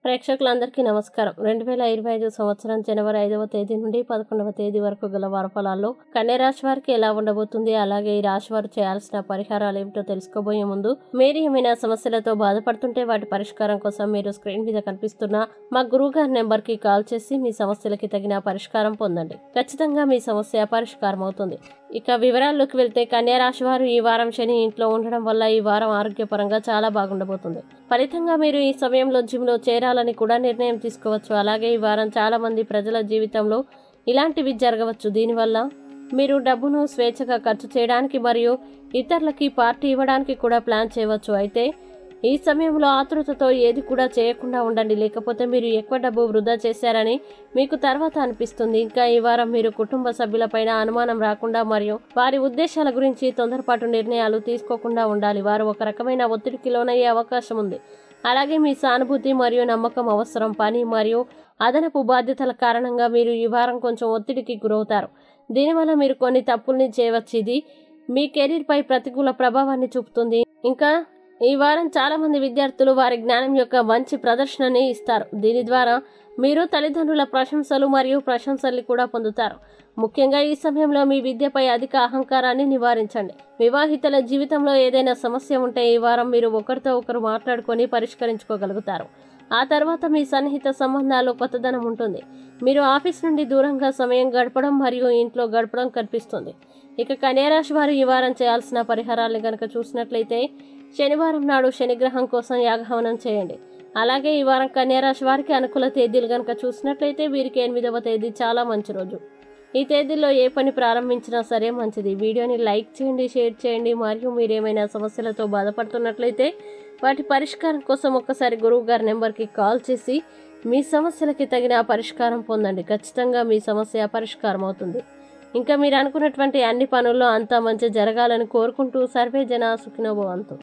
ప్రేక్షకులందరికీ నమస్కారం. 2025 సంవత్సరం జనవరి 5వ తేదీ నుండి 11వ తేదీ వరకు గల వారఫలాల్లో కన్యా రాశి వారికి ఎలా ఉండబోతుంది, అలాగే ఈ రాశి వారు చేయాల్సిన పరిహారాలు ఏమిటో తెలుసుకోబోయే ముందు మీరు ఏమైనా సమస్యలతో బాధపడుతుంటే వాటి పరిష్కారం కోసం మీరు స్క్రీన్ మీద కనిపిస్తున్న మా గురువు గారి నెంబర్కి కాల్ చేసి మీ సమస్యలకి తగిన పరిష్కారం పొందండి. ఖచ్చితంగా మీ సమస్య పరిష్కారం అవుతుంది. ఇక వివరాల్లోకి వెళ్తే కన్యా రాశి వారు ఈ వారం శని ఇంట్లో ఉండడం వల్ల ఈ వారం ఆరోగ్యపరంగా చాలా బాగుండబోతుంది. ఫలితంగా మీరు ఈ సమయంలో జిమ్లో చేరాలని కూడా నిర్ణయం తీసుకోవచ్చు. అలాగే ఈ వారం చాలా మంది ప్రజల జీవితంలో ఇలాంటివి జరగవచ్చు. దీనివల్ల మీరు డబ్బును స్వేచ్ఛగా ఖర్చు చేయడానికి మరియు ఇతరులకి పార్టీ ఇవ్వడానికి కూడా ప్లాన్ చేయవచ్చు. అయితే ఈ సమయంలో ఆతృతతో ఏది కూడా చేయకుండా ఉండండి, లేకపోతే మీరు ఎక్కువ డబ్బు వృధా చేశారని మీకు తర్వాత అనిపిస్తుంది. ఇంకా ఈ వారం మీరు కుటుంబ సభ్యులపైన అనుమానం రాకుండా మరియు వారి ఉద్దేశాల గురించి తొందరపాటు నిర్ణయాలు తీసుకోకుండా ఉండాలి. వారు ఒక రకమైన ఒత్తిడికి లోనయ్యే అవకాశం ఉంది. అలాగే మీ సానుభూతి మరియు నమ్మకం అవసరం. పని మరియు అదనపు బాధ్యతల కారణంగా మీరు ఈ వారం కొంచెం ఒత్తిడికి గురవుతారు. దీనివల్ల మీరు కొన్ని తప్పుల్ని చేయవచ్చు. ఇది మీ కెరీర్పై ప్రతికూల ప్రభావాన్ని చూపుతుంది. ఇంకా ఈ వారం చాలా మంది విద్యార్థులు వారి జ్ఞానం యొక్క మంచి ప్రదర్శనని ఇస్తారు. దీని ద్వారా మీరు తల్లిదండ్రుల ప్రశంసలు మరియు ప్రశంసల్ని కూడా పొందుతారు. ముఖ్యంగా ఈ సమయంలో మీ విద్యపై అధిక అహంకారాన్ని నివారించండి. వివాహితుల జీవితంలో ఏదైనా సమస్య ఉంటే ఈ వారం మీరు ఒకరితో ఒకరు మాట్లాడుకొని పరిష్కరించుకోగలుగుతారు. ఆ తర్వాత మీ సన్నిహిత సంబంధాల్లో కొత్తదనం ఉంటుంది. మీరు ఆఫీస్ నుండి దూరంగా సమయం గడపడం మరియు ఇంట్లో గడపడం కనిపిస్తుంది. ఇక కన్యా రాశి వారు ఈ వారం చేయాల్సిన పరిహారాలను గనక చూసినట్లయితే శనివారం నాడు శనిగ్రహం కోసం యాగహవనం చేయండి. అలాగే ఈ వారం కన్యా రాశి వారికి అనుకూల తేదీలు గనక చూసినట్లయితే వీరికి 8వ తేదీ చాలా మంచి రోజు. ఈ తేదీల్లో ఏ పని ప్రారంభించినా సరే మంచిది. వీడియోని లైక్ చేయండి, షేర్ చేయండి. మరియు మీరేమైనా సమస్యలతో బాధపడుతున్నట్లయితే వాటి పరిష్కారం కోసం ఒక్కసారి గురువు గారి నెంబర్కి కాల్ చేసి మీ సమస్యలకి తగిన పరిష్కారం పొందండి. ఖచ్చితంగా మీ సమస్య పరిష్కారం అవుతుంది. ఇంకా మీరు అనుకున్నటువంటి అన్ని పనుల్లో అంతా మంచి జరగాలని కోరుకుంటూ సర్వే జన సుఖినో భవంతు.